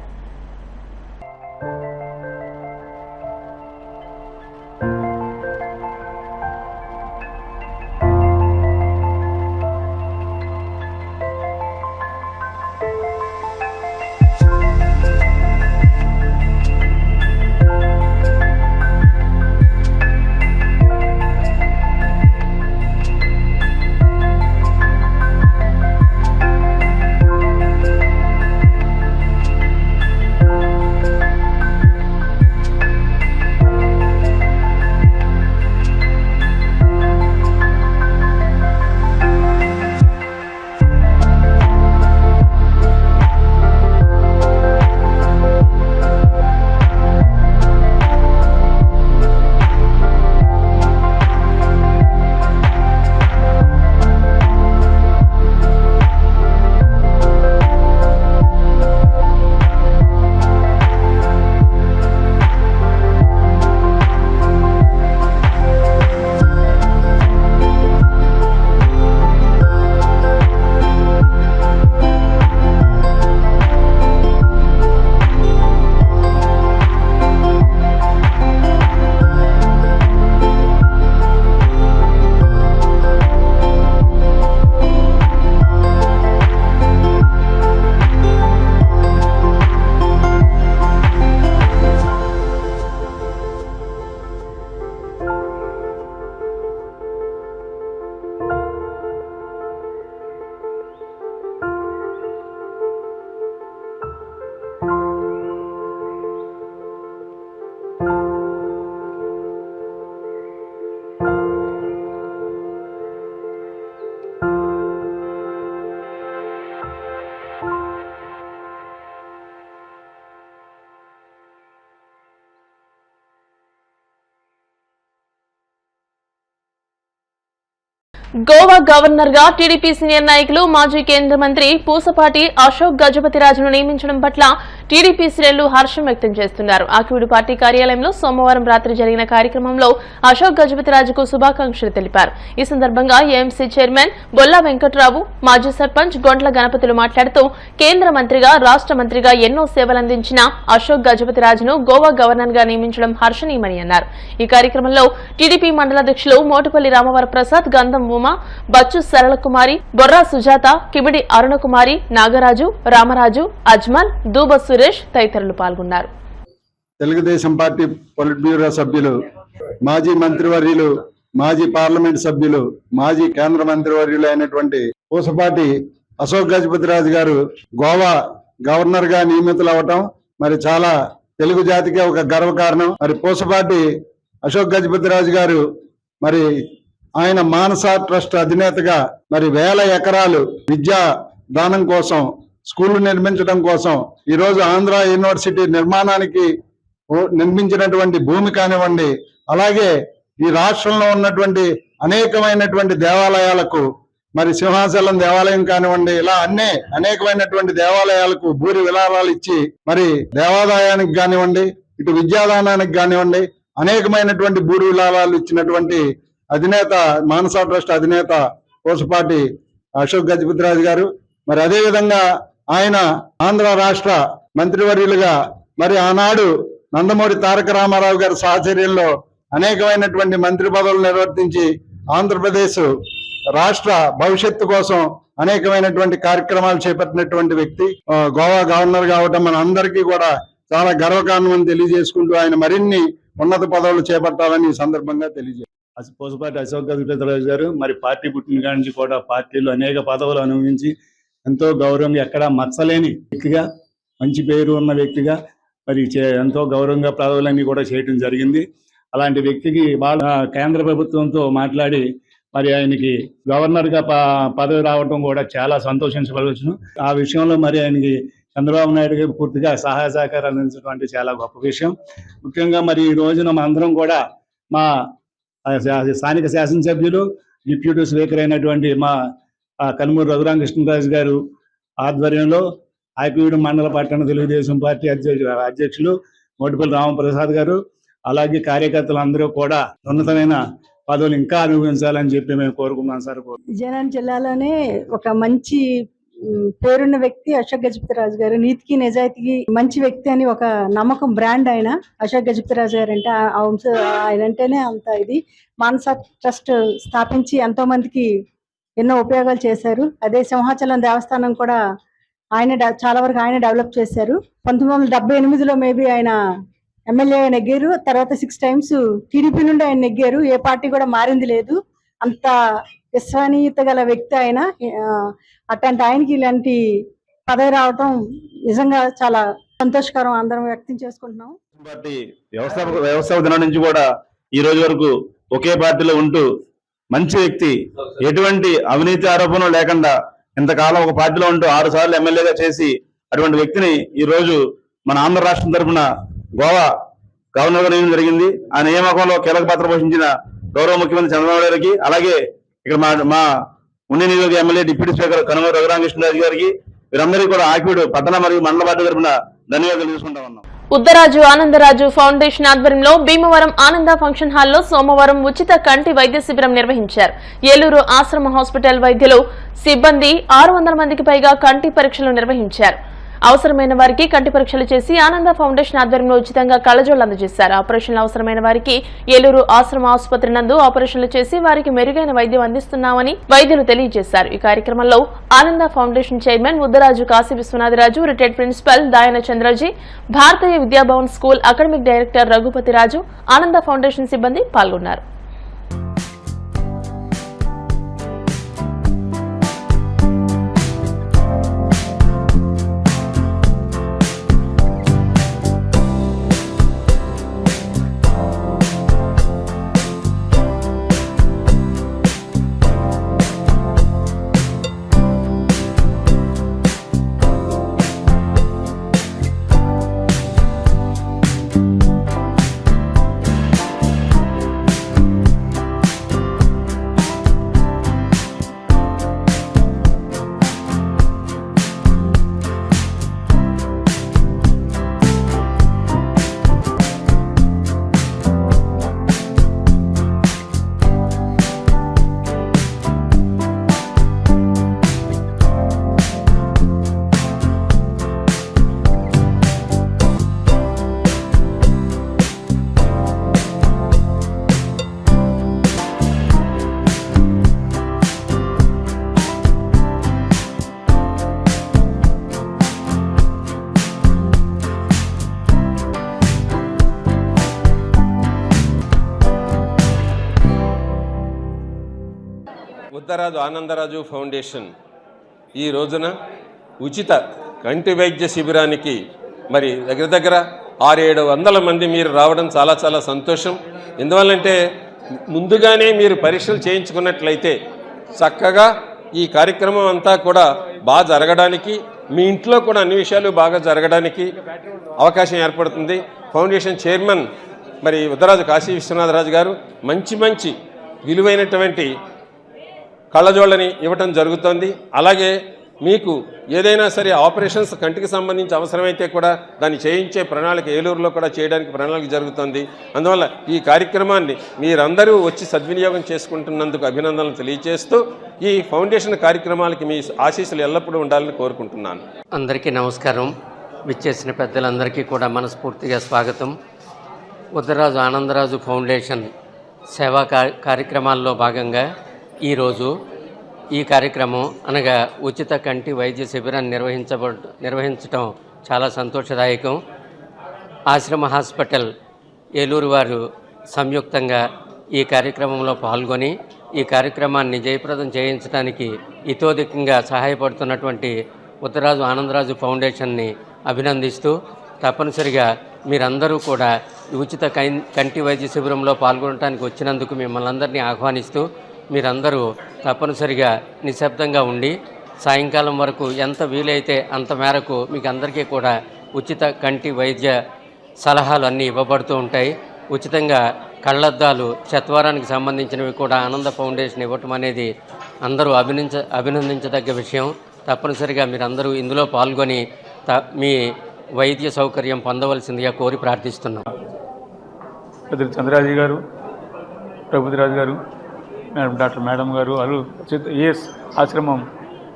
గోవా గవర్నర్ గా టీడీపీ సీనియర్ నాయకులు మాజీ కేంద్ర మంత్రి పూసపాటి అశోక్ గజపతిరాజును నియమించడం పట్ల టీడీపీ శ్రేణులు హర్షం వ్యక్తం చేస్తున్నారు. ఆకివీడు పార్టీ కార్యాలయంలో సోమవారం రాత్రి జరిగిన కార్యక్రమంలో అశోక్ గజపతిరాజుకు శుభాకాంక్షలు తెలిపారు. ఈ సందర్భంగా ఏఎంసీ చైర్మన్ బొల్లా వెంకట్రావు, మాజీ సర్పంచ్ గొండ్ల గణపతులు మాట్లాడుతూ కేంద్ర మంత్రిగా, రాష్ట్ర మంత్రిగా ఎన్నో సేవలందించిన అశోక్ గజపతిరాజును గోవా గవర్నర్ గా నియమించడం హర్షణీయమని అన్నారు. ఈ కార్యక్రమంలో టీడీపీ మండలాధ్యక్షులు మోటుపల్లి రామవర ప్రసాద్, గంధం ఉమా, బచ్చు సరళకుమారి, బొర్రా సుజాత, కిమిడి అరుణకుమారి, నాగరాజు, రామరాజు, అజ్మల్, దూబ సురేష్ తదితరులు పాల్గొన్నారు. తెలుగుదేశం పార్టీ పొలిట్ బ్యూరో సభ్యులు, మాజీ మంత్రివర్యులు, మాజీ పార్లమెంట్ సభ్యులు, మాజీ కేంద్ర మంత్రివర్యులు అయినటువంటి పూసపాటి అశోక్ గజపతిరాజు గారు గోవా గవర్నర్ గా నియమితులవటం మరి చాలా తెలుగు జాతికి ఒక గర్వకారణం. మరి పూసపాటి అశోక్ గజపతిరాజు గారు మరి ఆయన మానస ట్రస్ట్ అధినేతగా మరి వేల ఎకరాలు విద్యా దానం కోసం, స్కూళ్లు నిర్మించడం కోసం, ఈరోజు ఆంధ్ర యూనివర్సిటీ నిర్మాణానికి నిర్మించినటువంటి భూమి కానివ్వండి, అలాగే ఈ రాష్ట్రంలో ఉన్నటువంటి అనేకమైనటువంటి దేవాలయాలకు, మరి సింహాచలం దేవాలయం కానివ్వండి, ఇలా అనేకమైనటువంటి దేవాలయాలకు భూరి విరాళాలు ఇచ్చి మరి దేవాదాయానికి కానివ్వండి, ఇటు విద్యాదానానికి కానివ్వండి అనేకమైనటువంటి భూరి విరాళాలు ఇచ్చినటువంటి అధినేత, మానస ట్రస్ట్ అధినేత పూసపాటి అశోక్ గజపతిరాజు గారు. మరి అదేవిధంగా ఆయన ఆంధ్ర రాష్ట్ర మంత్రివర్యులుగా మరి ఆనాడు నందమూరి తారక రామారావు గారి సాహచర్యంలో అనేకమైనటువంటి మంత్రి పదవులు నిర్వర్తించి ఆంధ్రప్రదేశ్ రాష్ట్ర భవిష్యత్తు కోసం అనేకమైనటువంటి కార్యక్రమాలు చేపట్టినటువంటి వ్యక్తి. గోవా గవర్నర్ కావటం మన అందరికీ కూడా చాలా గర్వకారణమని తెలియజేసుకుంటూ ఆయన మరిన్ని ఉన్నత పదవులు చేపట్టాలని ఈ సందర్భంగా తెలియజేస్తారు. పూసపాటి అశోక్ గజపతిరాజు గారు మరి పార్టీ పుట్టిన కాడి నుంచి కూడా పార్టీలో అనేక పదవులు అనుభవించి ఎంతో గౌరవంగా, ఎక్కడా మచ్చలేని వ్యక్తిగా, మంచి పేరు ఉన్న వ్యక్తిగా మరి ఎంతో గౌరవంగా పదవులన్నీ కూడా చేయడం జరిగింది. అలాంటి వ్యక్తికి కేంద్ర ప్రభుత్వంతో మాట్లాడి మరి ఆయనకి గవర్నర్గా పదవి రావడం కూడా చాలా సంతోషించవలసిన. ఆ విషయంలో మరి ఆయనకి చంద్రబాబు నాయుడు గారు పూర్తిగా సహాయ సహకారాలు అందించడం అంటే చాలా గొప్ప విషయం. ముఖ్యంగా మరి ఈ రోజున మా అందరం కూడా మా స్థానిక శాసనసభ్యులు, డిప్యూటీ స్పీకర్ అయినటువంటి మా కనుమూరు రఘురామకృష్ణరాజు గారు ఆధ్వర్యంలో ఆకివీడు మండల పట్టణ తెలుగుదేశం పార్టీ అధ్యక్షులు మోటుపల్లి రామప్రసాద్ గారు, అలాగే కార్యకర్తలు అందరూ కూడా ఉన్నతమైన పదవులు ఇంకా అనుభవించాలని చెప్పి మేము కోరుకున్నాం సార్. విజయనగరం జిల్లాలోనే ఒక మంచి పేరున్న వ్యక్తి అశోక్ గజపతిరాజు గారు. నీతికి నిజాయితీకి మంచి వ్యక్తి అని ఒక నమ్మకం, బ్రాండ్ ఆయన అశోక్ గజపతిరాజు గారు అంటే. ఆయన అంటేనే అంత ఇది. మానస ట్రస్ట్ స్థాపించి ఎంతో మందికి ఎన్నో ఉపయోగాలు చేశారు. అదే సింహాచలం దేవస్థానం కూడా చాలా వరకు ఆయన డెవలప్ చేశారు. 1978లో మేబీ ఆయన ఎమ్మెల్యే నెగ్గారు. తర్వాత 6 times టీడీపీ నుండి ఆయన నెగ్గారు. ఏ పార్టీ కూడా మారింది లేదు. అంత విశ్వనీయత గల వ్యక్తి ఆయన. అట్లాంటి ఆయనకి ఇలాంటి పదవి రావటం నిజంగా చాలా సంతోషకరం, అందరం వ్యక్తం చేసుకుంటున్నాం. పార్టీ వ్యవస్థాపక దినం నుంచి కూడా ఈ రోజు వరకు ఒకే పార్టీలో ఉంటూ మంచి వ్యక్తి, ఎటువంటి అవినీతి ఆరోపణలు లేకుండా ఇంతకాలం ఒక పార్టీలో ఉంటూ 6 సార్లు ఎమ్మెల్యేగా చేసి అటువంటి వ్యక్తిని ఈ రోజు మన ఆంధ్ర రాష్ట్రం తరఫున గోవా గవర్నర్ గా నియమనం జరిగింది. ఆ నియామకంలో కీలక పాత్ర పోషించిన గౌరవ ముఖ్యమంత్రి చంద్రబాబు గారికి, అలాగే ఇక్కడ మా ఉండి నియోజక MLA deputy speaker Kanumuru Raghurama Krishna Raju గారికి, వీరందరికీ కూడా ఆకివీడు పట్టణ మరియు మండల పార్టీ తరఫున ధన్యవాదాలు తీసుకుంటా ఉన్నాం. ఉద్దరాజు ఆనందరాజు ఫౌండేషన్ ఆధ్వర్యంలో భీమవరం ఆనంద ఫంక్షన్ హాల్లో సోమవారం ఉచిత కంటి వైద్య శిబిరం నిర్వహించారు. ఏలూరు ఆశ్రమ హాస్పిటల్ వైద్యులు సిబ్బంది 600 మందికి పైగా కంటి పరీక్షలు నిర్వహించారు. అవసరమైన వారికి కంటి పరీక్షలు చేసి ఆనంద ఫౌండేషన్ ఆధ్వర్యంలో ఉచితంగా కళ్లజోళ్లు అందజేశారు. ఆపరేషన్లు అవసరమైన వారికి ఏలూరు ఆశ్రమ ఆసుపత్రి నందు ఆపరేషన్లు చేసి వారికి మెరుగైన వైద్యం అందిస్తున్నామని వైద్యులు తెలియజేశారు. ఈ కార్యక్రమంలో Ananda foundation chairman Uddaraju Kashi Viswanatharaju, retired principal Dayana Chandraji, Bharatiya Vidya Bhavan school academic director Raghupathiraju, Ananda foundation సిబ్బంది పాల్గొన్నారు. ఉద్దరాజు ఆనందరాజు ఫౌండేషన్ ఈ రోజున ఉచిత కంటి వైద్య శిబిరానికి మరి దగ్గర 600-700 మంది మీరు రావడం చాలా చాలా సంతోషం. ఎందువల్లంటే ముందుగానే మీరు పరీక్షలు చేయించుకున్నట్లయితే చక్కగా ఈ కార్యక్రమం అంతా కూడా బాగా జరగడానికి, మీ ఇంట్లో కూడా అన్ని విషయాలు బాగా జరగడానికి అవకాశం ఏర్పడుతుంది. ఫౌండేషన్ చైర్మన్ మరి ఉద్దరాజు కాశీ విశ్వనాథరాజు గారు మంచి విలువైనటువంటి కళ్ళజోళ్ళని ఇవ్వటం జరుగుతుంది. అలాగే మీకు ఏదైనా సరే ఆపరేషన్స్ కంటికి సంబంధించి అవసరమైతే కూడా దాన్ని చేయించే ప్రణాళిక ఏలూరులో కూడా చేయడానికి ప్రణాళిక జరుగుతుంది. అందువల్ల ఈ కార్యక్రమాన్ని మీరందరూ వచ్చి సద్వినియోగం చేసుకుంటున్నందుకు అభినందనలు తెలియజేస్తూ ఈ ఫౌండేషన్ కార్యక్రమాలకి మీ ఆశీస్సులు ఎల్లప్పుడూ ఉండాలని కోరుకుంటున్నాను. అందరికీ నమస్కారం. విచ్చేసిన పెద్దలందరికీ కూడా మనస్ఫూర్తిగా స్వాగతం. ఉద్దరాజు ఆనందరాజు ఫౌండేషన్ సేవా కార్యక్రమాల్లో భాగంగా ఈరోజు ఈ కార్యక్రమం అనగా ఉచిత కంటి వైద్య శిబిరాన్ని నిర్వహించడం చాలా సంతోషదాయకం. ఆశ్రమ హాస్పిటల్ ఏలూరు వారు సంయుక్తంగా ఈ కార్యక్రమంలో పాల్గొని ఈ కార్యక్రమాన్ని జయప్రదం చేయించడానికి ఇతోధికంగా సహాయపడుతున్నటువంటి ఉద్దరాజు ఆనందరాజు ఫౌండేషన్ని అభినందిస్తూ తప్పనిసరిగా మీరందరూ కూడా ఉచిత కంటి వైద్య శిబిరంలో పాల్గొనడానికి వచ్చినందుకు మిమ్మల్ని అందరినీ ఆహ్వానిస్తూ మీరందరూ తప్పనిసరిగా నిశ్శబ్దంగా ఉండి సాయంకాలం వరకు ఎంత వీలైతే అంత మేరకు మీకు అందరికీ కూడా ఉచిత కంటి వైద్య సలహాలు అన్నీ ఇవ్వబడుతూ ఉంటాయి. ఉచితంగా కళ్ళద్దాలు చత్వారానికి సంబంధించినవి కూడా ఆనంద ఫౌండేషన్ ఇవ్వటం అనేది అందరూ అభినందించదగ్గ విషయం. తప్పనిసరిగా మీరందరూ ఇందులో పాల్గొని మీ వైద్య సౌకర్యం పొందవలసిందిగా కోరి ప్రార్థిస్తున్నాం. పెద్దలు చంద్రరాజు గారు, ప్రభుతిరాజు గారు, డాక్టర్ మేడం గారు, ఏఎస్ ఆశ్రమం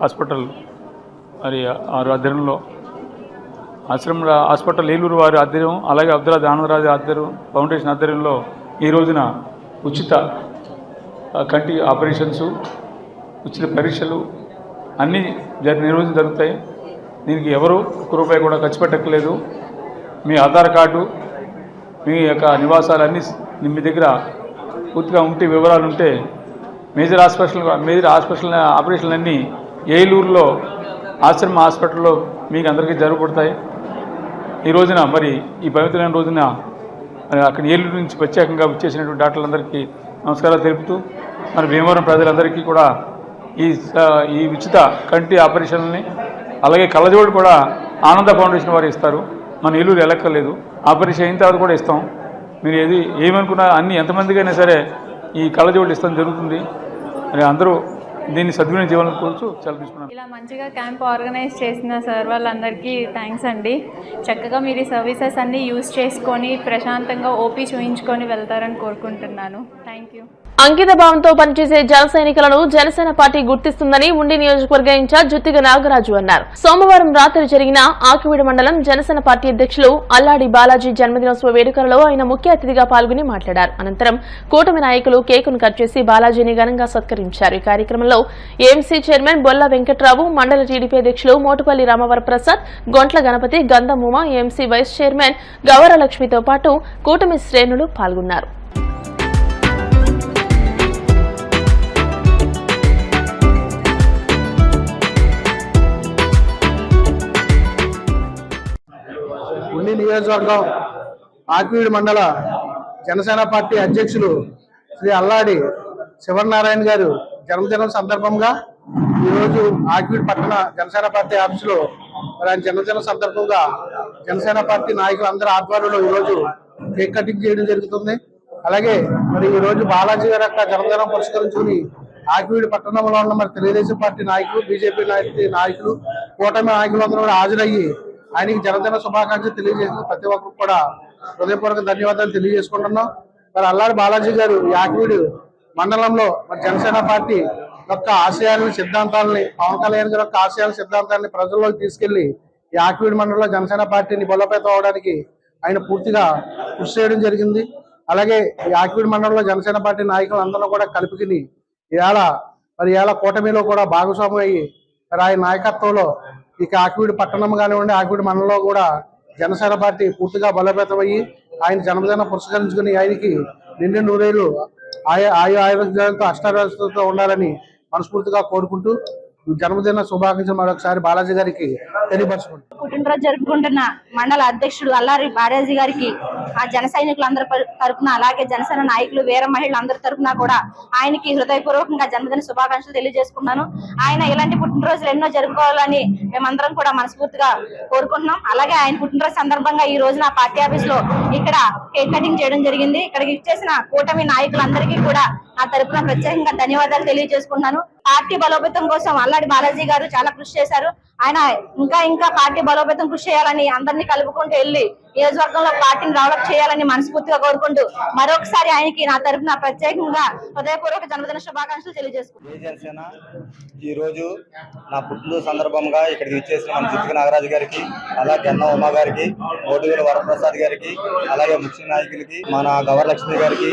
హాస్పిటల్ మరి వారి ఆధ్వర్యంలో హాస్పిటల్ ఏలూరు వారి ఆధ్వర్యం, అలాగే ఉద్దరాజు ఆనందరాజు ఆధ్వర్యం ఫౌండేషన్ ఆధ్వర్యంలో ఈ రోజున ఉచిత కంటి ఆపరేషన్స్, ఉచిత పరీక్షలు అన్నీ రోజు జరుగుతాయి. దీనికి ఎవరు ₹1 కూడా ఖర్చు పెట్టక్కర్లేదు. మీ ఆధార్ కార్డు, మీ యొక్క నివాసాలన్నీ మీ దగ్గర పూర్తిగా ఉంటే, వివరాలు ఉంటే మేజర్ హాస్పిటల్ ఆపరేషన్లన్నీ ఏలూరులో ఆశ్రమ హాస్పిటల్లో మీకు అందరికీ జరుగుతాయి. ఈ రోజున మరి ఈ పవిత్రమైన రోజున అక్కడ ఏలూరు నుంచి ప్రత్యేకంగా వచ్చేసినటువంటి డాక్టర్లందరికీ నమస్కారాలు తెలుపుతూ మరి భీమవరం ప్రజలందరికీ కూడా ఈ ఉచిత కంటి ఆపరేషన్ని అలాగే కళ్ళజోడు కూడా ఆనంద ఫౌండేషన్ వారు ఇస్తారు. మన ఏలూరు ఎలక్కర్లేదు. ఆపరేషన్ అయిన తర్వాత కూడా ఇస్తాం. మీరు ఏమనుకున్నా అన్ని ఎంతమందికైనా సరే ఈ కళ్ళజోడు ఇస్తాం జరుగుతుంది. మరి అందరూ దీన్ని సద్వినియోగం చేయాలని కోరుచు సెలవు తీసుకున్నాను. ఇలా మంచిగా క్యాంప్ ఆర్గనైజ్ చేసిన సార్ వాళ్ళందరికీ థ్యాంక్స్ అండి. చక్కగా మీరు ఈ సర్వీసెస్ అన్నీ యూజ్ చేసుకొని ప్రశాంతంగా ఓపీ చూయించుకొని వెళ్తారని కోరుకుంటున్నాను. Thank you. అంకిత భావంతో పనిచేసే జన సైనికులను జనసేన పార్టీ గుర్తిస్తుందని ఉండి నియోజకవర్గ ఇన్ఛార్జ్ జుత్తిగ నాగరాజు అన్నారు. సోమవారం రాత్రి జరిగిన ఆకివీడు మండలం జనసేన పార్టీ అధ్యక్షులు అల్లాడి బాలాజీ జన్మదినోత్సవ వేడుకలలో ఆయన ముఖ్య అతిథిగా పాల్గొని మాట్లాడారు. అనంతరం కూటమి నాయకులు కేకును కట్ చేసి బాలాజీని ఘనంగా సత్కరించారు. ఈ కార్యక్రమంలో ఏఎంసీ చైర్మన్ బొల్ల వెంకట్రావు, మండల టీడీపీ అధ్యక్షులు Motupalli Ramavaraprasad, గొంట్ల Ganapati, గంధముమ, AMC vice chairman గౌరలక్ష్మితో పాటు కూటమి శ్రేణులు పాల్గొన్నారు. ఉండి నియోజకవర్గం ఆకివీడు మండల జనసేన పార్టీ అధ్యక్షులు శ్రీ అల్లాడి శివనారాయణ గారు జన్మదినం సందర్భంగా ఈరోజు ఆకివీడు పట్టణ జనసేన పార్టీ ఆఫీసులో ఆయన జన్మదినం సందర్భంగా జనసేన పార్టీ నాయకులందరి ఆధ్వర్యంలో ఈరోజు కేక్ కటింగ్ చేయడం జరుగుతుంది. అలాగే మరి ఈరోజు బాలాజీ గారి యొక్క జన్మదినం పురస్కరించుకుని ఆకివీడు పట్టణంలో ఉన్న మరి తెలుగుదేశం పార్టీ నాయకులు, బీజేపీ నాయకులు, కూటమి నాయకులందరూ కూడా హాజరయ్యి ఆయనకి జన్మదిన శుభాకాంక్షలు తెలియజేసిన ప్రతి ఒక్కరికి కూడా హృదయపూర్వక ధన్యవాదాలు తెలియజేసుకుంటున్నాం. మరి అల్లాడి బాలాజీ గారు యాకివీడు మండలంలో మరి జనసేన పార్టీ యొక్క ఆశయాలను, సిద్ధాంతాలని, పవన్ కళ్యాణ్ గారి యొక్క ఆశయాల సిద్ధాంతాలని ప్రజల్లోకి తీసుకెళ్లి ఈ యాకివీడు మండలంలో జనసేన పార్టీని బలోపేతం అవడానికి ఆయన పూర్తిగా కృషి చేయడం జరిగింది. అలాగే ఈ యాకివీడు మండలంలో జనసేన పార్టీ నాయకులందరూ కూడా కలుపుకుని ఇవాళ కూటమిలో కూడా భాగస్వామి అయ్యి మరి ఆయన నాయకత్వంలో ఈ ఆకివీడు పట్టణం కానివ్వండి, ఆకివీడు మండలంలో కూడా జనసేన పార్టీ పూర్తిగా బలోపేతం అయ్యి ఆయన జన్మదినం పురస్కరించుకుని ఆయనకి నిండు నూరేళ్లు ఆయుర్వేదంతో అష్టారోగ్యంతో ఉండాలని మనస్ఫూర్తిగా కోరుకుంటూ జన్మదిన శుభాకాంక్షలు మరొకసారి బాలాజీ గారికి తెలియపరచుకుంటాం. పుట్టినరోజు జరుపుకుంటున్న మండల అధ్యక్షుడు అల్లారి బాలాజీ గారికి ఆ జన సైనికులందరి తరపున, అలాగే జనసేన నాయకులు వీర మహిళలు అందరి తరపున కూడా ఆయనకి హృదయపూర్వకంగా జన్మదిన శుభాకాంక్షలు తెలియజేసుకున్నాను. ఆయన ఇలాంటి పుట్టినరోజులు ఎన్నో జరుపుకోవాలని మేమందరం కూడా మనస్ఫూర్తిగా కోరుకుంటున్నాం. అలాగే ఆయన పుట్టినరోజు సందర్భంగా ఈ రోజున పార్టీ ఆఫీస్ లో ఇక్కడ కేక్ కటింగ్ చేయడం జరిగింది. ఇక్కడికి ఇచ్చేసిన కూటమి నాయకులందరికీ కూడా నా తరపున ప్రత్యేకంగా ధన్యవాదాలు తెలియజేసుకున్నాను. పార్టీ బలోపేతం కోసం అల్లాడి బాలాజీ గారు చాలా కృషి చేశారు. ఆయన ఇంకా పార్టీ బలోపేతం కృషి చేయాలని, అందరినీ కలుపుకుంటూ వెళ్లి నియోజకవర్గంలో పార్టీని డెవలప్ చేయాలని మనస్ఫూర్తిగా కోరుకుంటూ మరొకసారి ఆయనకి నా తరపున ప్రత్యేకంగా హృదయపూర్వక జన్మదిన శుభాకాంక్షలు తెలియజేసుకుంటున్నాను. ఈ రోజు నా పుట్టినరోజు సందర్భంగా ఇక్కడికి ఇచ్చేసిన మన చిత్తిక నాగరాజు గారికి, అలాగే అన్న ఉమా గారికి, మోటివేల వరప్రసాద్ గారికి, అలాగే ముఖ్య నాయకులకి, మన గవర్లక్ష్మి గారికి,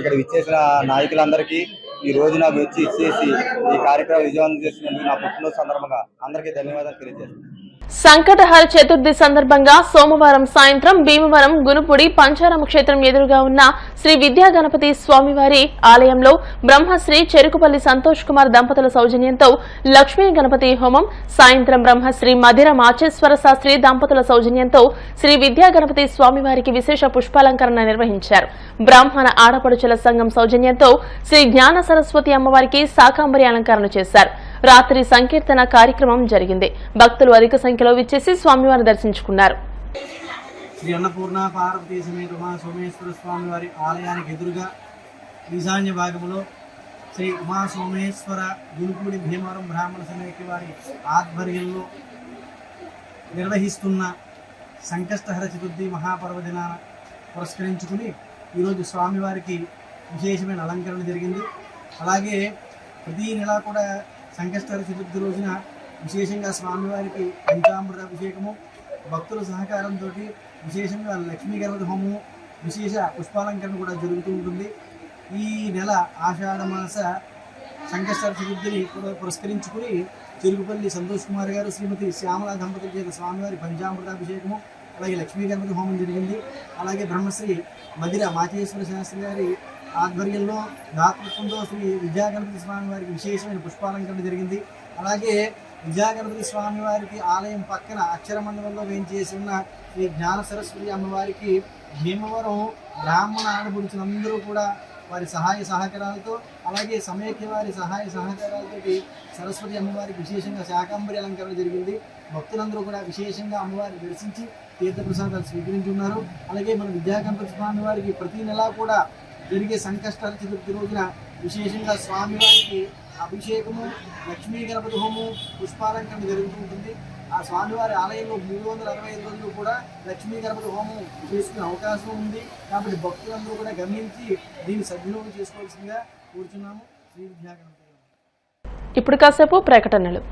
ఇక్కడ ఇచ్చేసిన నాయకులందరికీ ఈ రోజు నాకు వచ్చి ఇచ్చేసి ఈ కార్యక్రమం విజయవంతం చేసినందుకు నా పుట్టినరోజు సందర్భంగా అందరికీ ధన్యవాదాలు తెలియజేస్తున్నాను. సంకటహర చతుర్థి సందర్భంగా సోమవారం సాయంత్రం భీమవరం గునుపుడి పంచారామ క్షేత్రం ఎదురుగా ఉన్న శ్రీ విద్యా గణపతి స్వామివారి ఆలయంలో బ్రహ్మశ్రీ చెరుకుపల్లి సంతోష్ కుమార్ దంపతుల సౌజన్యంతో లక్ష్మీ గణపతి హోమం, సాయంత్రం బ్రహ్మశ్రీ మధిర మాచేశ్వర శాస్త్రి దంపతుల సౌజన్యంతో శ్రీ విద్యా గణపతి స్వామివారికి విశేష పుష్పాలంకరణ నిర్వహించారు. బ్రాహ్మణ ఆడపడుచుల సంఘం సౌజన్యంతో శ్రీ జ్ఞాన సరస్వతి అమ్మవారికి శాకాంబరి అలంకరణ చేశారు. రాత్రి సంకీర్తన కార్యక్రమం జరిగింది. భక్తులు అధిక సంఖ్యలో విచ్చేసి స్వామివారిని దర్శించుకున్నారు. శ్రీ అన్నపూర్ణ పార్వతీ సమేత ఉమా సోమేశ్వర స్వామి వారి ఆలయానికి ఎదురుగా ఈశాన్య భాగంలో శ్రీ ఉమా సోమేశ్వర గునుపూడి భీమవరం బ్రాహ్మణ సమైక్య వారి ఆధ్వర్యంలో నిర్వహిస్తున్న సంకష్టహర చతుర్థి మహాపర్వదినాన పురస్కరించుకుని ఈరోజు స్వామివారికి విశేషమైన అలంకరణ జరిగింది. అలాగే ప్రతి నెల కూడా సంకష్టహర చతుర్థి రోజున విశేషంగా స్వామివారికి పంచామృత అభిషేకము, భక్తుల సహకారంతో విశేషంగా లక్ష్మీ గణపతి హోమము, విశేష పుష్పాలంకరణ కూడా జరుగుతూ ఉంటుంది. ఈ నెల ఆషాఢ మాస సంకష్టహర చతుర్థిని పురస్కరించుకుని చెరుకుపల్లి సంతోష్ కుమార్ గారు, శ్రీమతి శ్యామల దంపతుల చేత స్వామివారి పంచామృతాభిషేకము, అలాగే లక్ష్మీ గణపతి హోమం జరిగింది. అలాగే బ్రహ్మశ్రీ మధిర మాచేశ్వర శాస్త్రి గారి ఆధ్వర్యంలో దాతృత్వంలో శ్రీ విద్యాగణపతి స్వామి వారికి విశేషమైన పుష్పాలంకరణ జరిగింది. అలాగే విద్యాగణపతి స్వామి వారికి ఆలయం పక్కన అక్షర మండలంలో వేయించేసి ఉన్న శ్రీ జ్ఞాన సరస్వతి అమ్మవారికి భీమవరం బ్రాహ్మణ ఆడబడుచులందరూ కూడా వారి సహాయ సహకారాలతో, అలాగే సమైక్య వారి సహాయ సహకారాలతో సరస్వతి అమ్మవారికి విశేషంగా శాకాంబరి అలంకరణ జరిగింది. భక్తులందరూ కూడా విశేషంగా అమ్మవారిని దర్శించి తీర్థప్రసాదాలు స్వీకరించున్నారు. అలాగే మన విద్యాగణపతి స్వామి వారికి ప్రతి నెలా కూడా జరిగే సంకష్టహర చతుర్థి రోజున విశేషంగా స్వామివారికి అభిషేకము, లక్ష్మీ గణపతి హోమం, పుష్పాలంకరణ జరుగుతూ ఉంటుంది. ఆ స్వామివారి ఆలయంలో 365 రోజులు కూడా లక్ష్మీ గణపతి హోమం చేసుకునే అవకాశం ఉంది. కాబట్టి భక్తులందరూ కూడా గమనించి దీన్ని సద్వినియోగం చేసుకోవాల్సిందిగా కోరుచున్నాము. శ్రీ విద్యా గణపతి. ఇప్పుడు కాసేపు ప్రకటనలు.